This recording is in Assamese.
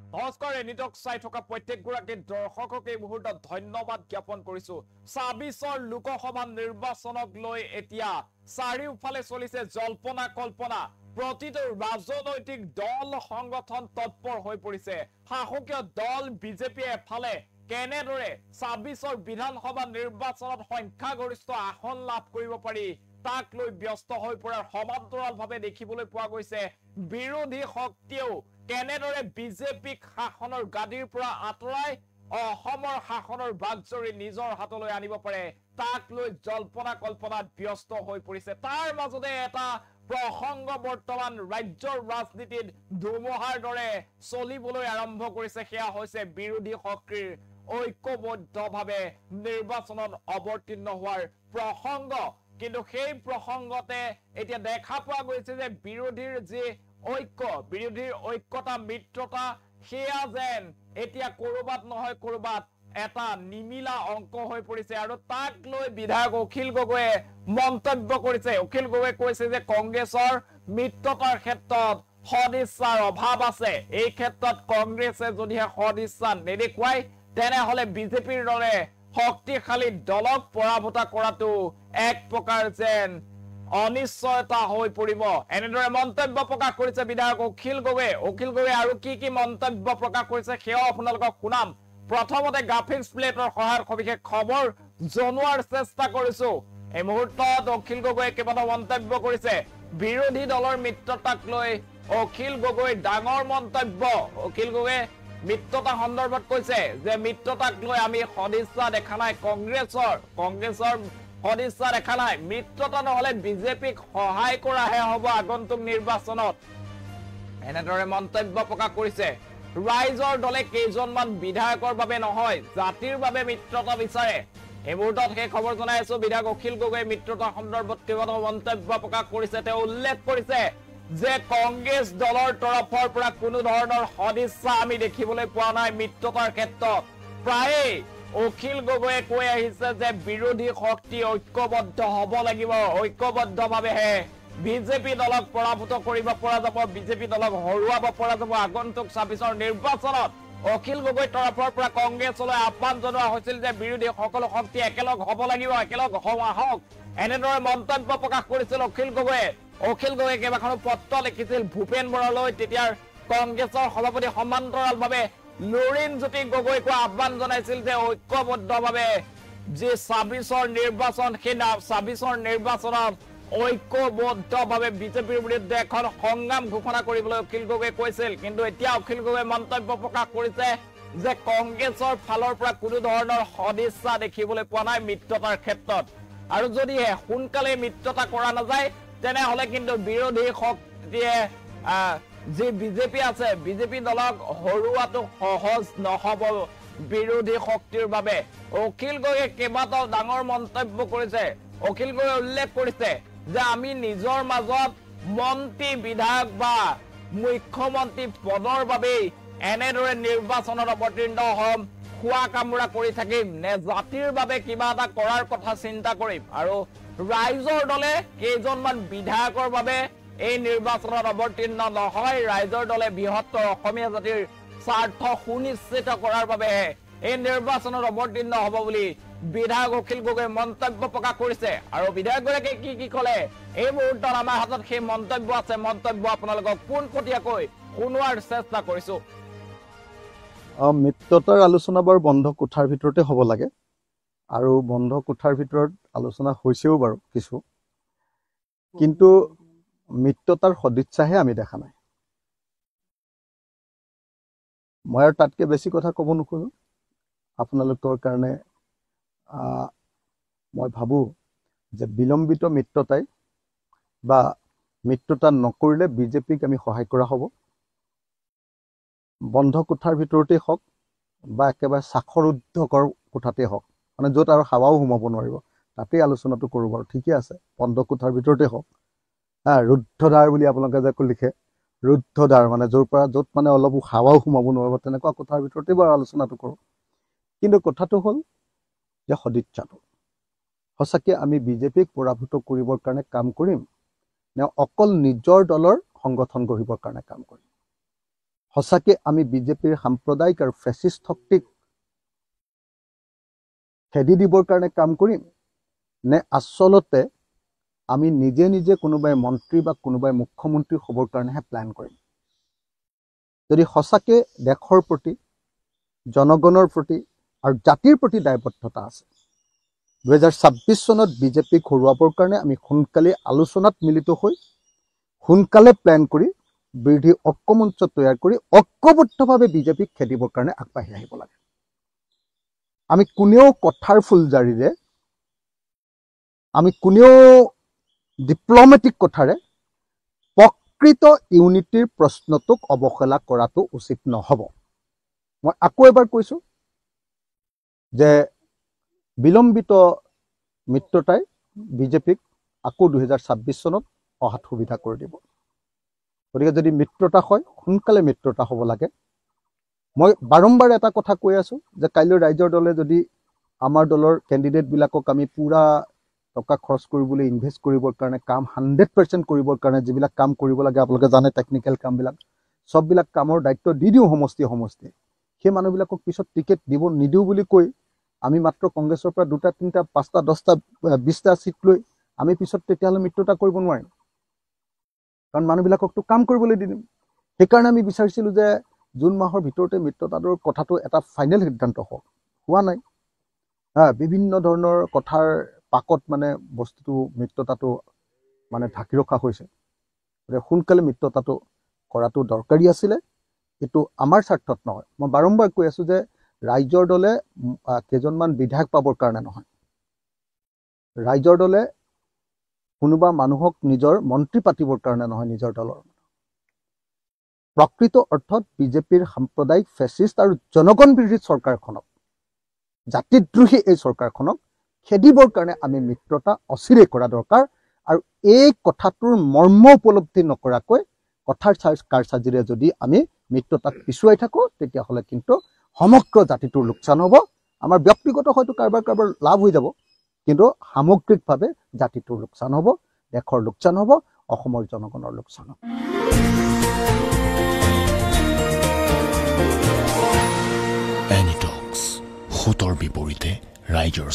নমস্কাৰ এনিটক চাই থকা প্ৰত্যেকগৰাকী দৰ্শকক এই মুহূৰ্তত ধন্যবাদ জ্ঞাপন কৰিছো ২৬ৰ লোকসভা নিৰ্বাচনক লৈ এতিয়া চাৰিওফালে চলিছে জল্পনা কল্পনা প্ৰতিটো ৰাজনৈতিক দল সংগঠন তৎপৰ হৈ পৰিছে শাসকীয় দল বিজেপি এফালে কেনেদৰে ২৬ৰ বিধানসভা নিৰ্বাচনত সংখ্যাগৰিষ্ঠ আসন লাভ কৰিব পাৰি তাক লৈ ব্যস্ত হৈ পৰাৰ সমান্তৰালভাৱে দেখিবলৈ পোৱা গৈছে বিৰোধী শক্তিও কেনেদৰে বিজেপিক শাসনৰ গাদীৰ পৰা আঁতৰাই অসমৰ শাসনৰ বাগজৰি নিজৰ হাতলৈ আনিব পাৰে তাক লৈ জল্পনা কল্পনাত ব্যস্ত হৈ পৰিছে তাৰ মাজতে এটা প্ৰসংগ বৰ্তমান ৰাজ্যৰ ৰাজনীতিত ধুমুহাৰ দৰে চলিবলৈ আৰম্ভ কৰিছে সেয়া হৈছে বিৰোধী শক্তিৰ ঐক্যবদ্ধভাৱে নিৰ্বাচনত অৱতীৰ্ণ হোৱাৰ প্ৰসংগ কিন্তু সেই প্ৰসংগতে এতিয়া দেখা পোৱা গৈছে যে বিৰোধীৰ যি বিৰোধীৰ ঐক্যতা মিত্ৰতা সেয়া যেন এতিয়া কৰবাত নহয় কৰবাত এটা নিমিলা অংক হৈ পৰিছে আৰু তাক লৈ বিধায়ক অখিল গগৈয়ে মন্তব্য কৰিছে অখিল গগৈয়ে কৈছে যে কংগ্ৰেছৰ মিত্ৰতাৰ ক্ষেত্ৰত সদিচ্ছাৰ অভাৱ আছে এই ক্ষেত্ৰত কংগ্ৰেছে যদিহে সদিচ্ছা নেদেখুৱাই তেনেহলে বিজেপিৰ দৰে শক্তিশালী দলক পৰাভূত কৰাটো এক প্ৰকাৰ যেন অনিশ্চয়তা হৈ পৰিব এনেদৰে মন্তব্য প্ৰকাশ কৰিছে বিধায়ক অখিল গগৈ আৰু কি মন্তব্য প্ৰকাশ কৰিছে সেয়া আপোনালোকক শুনাম প্ৰথমতে গ্ৰাফিক্স প্লেটৰ সহায়ত সবিশেষ খবৰ জনোৱাৰ চেষ্টা কৰিছো এই মুহূৰ্তত অখিল গগৈয়ে কেইবাটাও মন্তব্য কৰিছে বিৰোধী দলৰ মিত্ৰতাক লৈ অখিল গগৈ ডাঙৰ মন্তব্য অখিল গগৈয়ে মিত্ৰতা সন্দৰ্ভত কৈছে যে মিত্ৰতাক লৈ আমি সদিচ্ছা দেখা নাই কংগ্ৰেছৰ সদিচ্ছা দেখা নাই মিত্ৰতা নহলে বিজেপিক সহায় কৰাহে হ'ব আগন্তুক নিৰ্বাচনত এনেদৰে মন্তব্য প্ৰকাশ কৰিছে ৰাইজৰ দলে কেইজনমান বিধায়কৰ বাবে নহয় জাতিৰ বাবে মিত্ৰতা বিচাৰে এই মুহূৰ্তত সেই খবৰ জনাই আছো বিধায়ক অখিল গগৈ মিত্ৰতা সন্দৰ্ভত কেইবাটাও মন্তব্য প্ৰকাশ কৰিছে তেওঁ উল্লেখ কৰিছে যে কংগ্ৰেছ দলৰ তৰফৰ পৰা কোনো ধৰণৰ সদিচ্ছা আমি দেখিবলৈ পোৱা নাই মিত্ৰতাৰ ক্ষেত্ৰত প্ৰায়ে অখিল গগৈয়ে কৈ আহিছে যে বিৰোধী শক্তি ঐক্যবদ্ধ হ'ব লাগিব ঐক্যবদ্ধভাৱেহে বিজেপি দলক পৰাভূত কৰিব পৰা যাব বিজেপি দলক হৰুৱাব পৰা যাব আগন্তুক ২৬ৰ নিৰ্বাচনত অখিল গগৈ তৰফৰ পৰা কংগ্ৰেছলৈ আহ্বান জনোৱা হৈছিল যে বিৰোধী সকলো শক্তি একেলগ হ'ব লাগিব একেলগ হওক এনেদৰে মন্তব্য প্ৰকাশ কৰিছিল অখিল গগৈয়ে কেইবাখনো পত্ৰ লিখিছিল ভূপেন বৰালৈ তেতিয়াৰ কংগ্ৰেছৰ সভাপতি সমান্তৰালভাৱে লুৰিণজ্যোতি গগৈকো আহ্বান জনাইছিল যে ঐক্যবদ্ধভাৱে যি ২৬ৰ নিৰ্বাচন সেই ২৬ৰ নিৰ্বাচনত ঐক্যবদ্ধভাৱে বিজেপিৰ বিৰুদ্ধে এখন সংগ্ৰাম ঘোষণা কৰিবলৈ অখিল গগৈয়ে কৈছিল কিন্তু এতিয়া অখিল গগৈয়ে মন্তব্য প্ৰকাশ কৰিছে যে কংগ্ৰেছৰ ফালৰ পৰা কোনো ধৰণৰ সদিচ্ছা দেখিবলৈ পোৱা নাই মিত্ৰতাৰ ক্ষেত্ৰত আৰু যদিহে সোনকালে মিত্ৰতা কৰা নাযায় তেনেহলে কিন্তু বিৰোধী শক্তিয়ে যি বিজেপি আছে বিজেপি দলক হৰুৱাটো সহজ নহব বিৰোধী শক্তিৰ বাবে অখিল গগৈয়ে কেইবাটাও ডাঙৰ মন্তব্য কৰিছে অখিল গগৈয়ে উল্লেখ কৰিছে যে আমি নিজৰ মাজত মন্ত্ৰী বিধায়ক বা মুখ্যমন্ত্ৰী পদৰ বাবে এনেদৰে নিৰ্বাচনত অৱতীৰ্ণ হম খোৱা কামোৰা কৰি থাকিম নে জাতিৰ বাবে কিবা এটা কৰাৰ কথা চিন্তা কৰিম আৰু ৰাইজৰ দলে কেইজনমান বিধায়কৰ বাবে এই নিৰ্বাচনত অৱতীৰ্ণ নহয় ৰাইজৰ দলে বৃহত্তৰ অসমীয়া জাতিৰ স্বাৰ্থ সুনিশ্চিত কৰাৰ বাবে এই নিৰ্বাচনত অৱতীৰ্ণ হ'ব বুলি বিধায়ক অখিল গগৈয়ে মন্তব্য প্ৰকাশ কৰিছে আৰু বিধায়কগৰাকীয়ে কি ক'লে এই মুহূৰ্তত আমাৰ হাতত সেই মন্তব্য আছে মন্তব্য আপোনালোকক পোনপটীয়াকৈ শুনোৱাৰ চেষ্টা কৰিছো মিত্ৰতাৰ আলোচনা বাৰু বন্ধ কোঠাৰ ভিতৰতে হ'ব লাগে আৰু বন্ধ কোঠাৰ ভিতৰত আলোচনা হৈছেও বাৰু কিছু কিন্তু মিত্ৰতাৰ সদিচ্ছাহে আমি দেখা নাই মই আৰু তাতকৈ বেছি কথা ক'ব নোখোজো আপোনালোকৰ কাৰণে মই ভাবোঁ যে বিলম্বিত মিত্ৰতাই বা মিত্ৰতা নকৰিলে বিজেপিক আমি সহায় কৰা হ'ব বন্ধ কোঠাৰ ভিতৰতেই হওক বা একেবাৰে সাখৰোদ্ধকৰ কোঠাতেই হওক মানে য'ত আৰু হাৱাও সোমাব নোৱাৰিব তাতেই আলোচনাটো কৰোঁ বাৰু ঠিকে আছে বন্ধ কোঠাৰ ভিতৰতে হওক ৰুদ্ধদ্বাৰ বুলি আপোনালোকে যে লিখে ৰুদ্ধদ্বাৰ মানে য'ত মানে অলপ হাৱাও সোমাব নোৱাৰিব তেনেকুৱা কোঠাৰ ভিতৰতে বাৰু আলোচনাটো কৰোঁ কিন্তু কথাটো হ'ল যে সদিচ্ছাটো সঁচাকৈ আমি বিজেপিক পৰাভূত কৰিবৰ কাৰণে কাম কৰিম নে অকল নিজৰ দলৰ সংগঠন গঢ়িবৰ কাৰণে কাম কৰিম সঁচাকৈ আমি বিজেপিৰ সাম্প্ৰদায়িক আৰু ফেচিষ্ট শক্তিক খেদি দিবৰ কাৰণে কাম কৰিম, নে আচলতে আমি নিজে নিজে কোনোবাই মন্ত্ৰী বা কোনোবাই মুখ্যমন্ত্ৰী হ'বৰ কাৰণেহে প্লেন কৰিম? যদি সঁচাকৈ দেশৰ প্ৰতি, জনগণৰ প্ৰতি আৰু জাতিৰ প্ৰতি দায়বদ্ধতা আছে, 2026 চনত বিজেপিক হৰুৱাবৰ কাৰণে আমি সোনকালে আলোচনাত মিলিত হৈ সোনকালে প্লেন কৰি বিৰোধী ঐক্যমঞ্চ তৈয়াৰ কৰি ঐক্যবদ্ধভাৱে বিজেপিক খেদিবৰ কাৰণে আগবাঢ়ি আহিব লাগে। আমি কোনেও কথাৰ ফুলজাৰিৰে, আমি কোনেও ডিপ্ল'মেটিক কথাৰে প্ৰকৃত ইউনিটিৰ প্ৰশ্নটোক অৱহেলা কৰাটো উচিত নহ'ব। মই আকৌ এবাৰ কৈছোঁ যে বিলম্বিত মিত্ৰতাই বিজেপিক আকৌ 2026 চনত অহাত সুবিধা কৰি দিব। গতিকে যদি মিত্ৰতা হয়, সোনকালে মিত্ৰতা হ'ব লাগে। মই বাৰম্বাৰ এটা কথা কৈ আছোঁ যে কাইলৈ ৰাইজৰ দলে যদি আমাৰ দলৰ কেণ্ডিডেটবিলাকক আমি পূৰা টকা খৰচ কৰিবলৈ, ইনভেষ্ট কৰিবৰ কাৰণে, কাম 100% কৰিবৰ কাৰণে যিবিলাক কাম কৰিব লাগে, আপোনালোকে জানে টেকনিকেল কামবিলাক, চববিলাক কামৰ দায়িত্ব দি দিওঁ সমষ্টিয়ে, সেই মানুহবিলাকক পিছত টিকেট নিদিওঁ বুলি কৈ আমি মাত্ৰ কংগ্ৰেছৰ পৰা 2টা 3টা 5টা 10টা 20টা চিট লৈ আমি পিছত তেতিয়াহ'লে মিত্ৰতা কৰিব নোৱাৰিম, কাৰণ মানুহবিলাককতো কাম কৰিবলৈ দি দিম। সেইকাৰণে আমি বিচাৰিছিলোঁ যে জুন মাহৰ ভিতৰতে মিত্ৰতাটোৰ কথাটো এটা ফাইনেল সিদ্ধান্ত হওক। হোৱা নাই। বিভিন্ন ধৰণৰ কথাৰ পাকত মানে বস্তুটো মিত্ৰতাটো মানে ঢাকি ৰখা হৈছে। গতিকে সোনকালে মিত্ৰতাটো কৰাটো দৰকাৰী আছিলে। এইটো আমাৰ স্বাৰ্থত নহয়। মই বাৰম্বাৰ কৈ আছোঁ যে ৰাইজৰ দলে কেইজনমান বিধায়ক পাবৰ কাৰণে নহয়, ৰাইজৰ দলে কোনোবা মানুহক নিজৰ মন্ত্ৰী পাতিবৰ কাৰণে নহয়, নিজৰ দলৰ প্ৰকৃত অৰ্থত বিজেপিৰ সাম্প্ৰদায়িক ফেচিষ্ট আৰু জনগণ বিৰোধী চৰকাৰখনক, জাতিদ্ৰোহী এই চৰকাৰখনক খেদিবৰ কাৰণে আমি মিত্ৰতা অচিৰেই কৰা দৰকাৰ। আৰু এই কথাটোৰ মৰ্ম উপলব্ধি নকৰাকৈ কথাৰ কাৰসাজিৰে যদি আমি মিত্ৰতাক পিছুৱাই থাকোঁ, তেতিয়াহ'লে কিন্তু সমগ্ৰ জাতিটোৰ লোকচান হ'ব। আমাৰ ব্যক্তিগত হয়তো কাৰোবাৰ লাভ হৈ যাব, কিন্তু সামগ্ৰিকভাৱে জাতিটোৰ লোকচান হ'ব, দেশৰ লোকচান হ'ব, অসমৰ জনগণৰ লোকচান হ'ব। এনিটক্স, সোঁতৰ বিপৰীতে ৰাইজৰ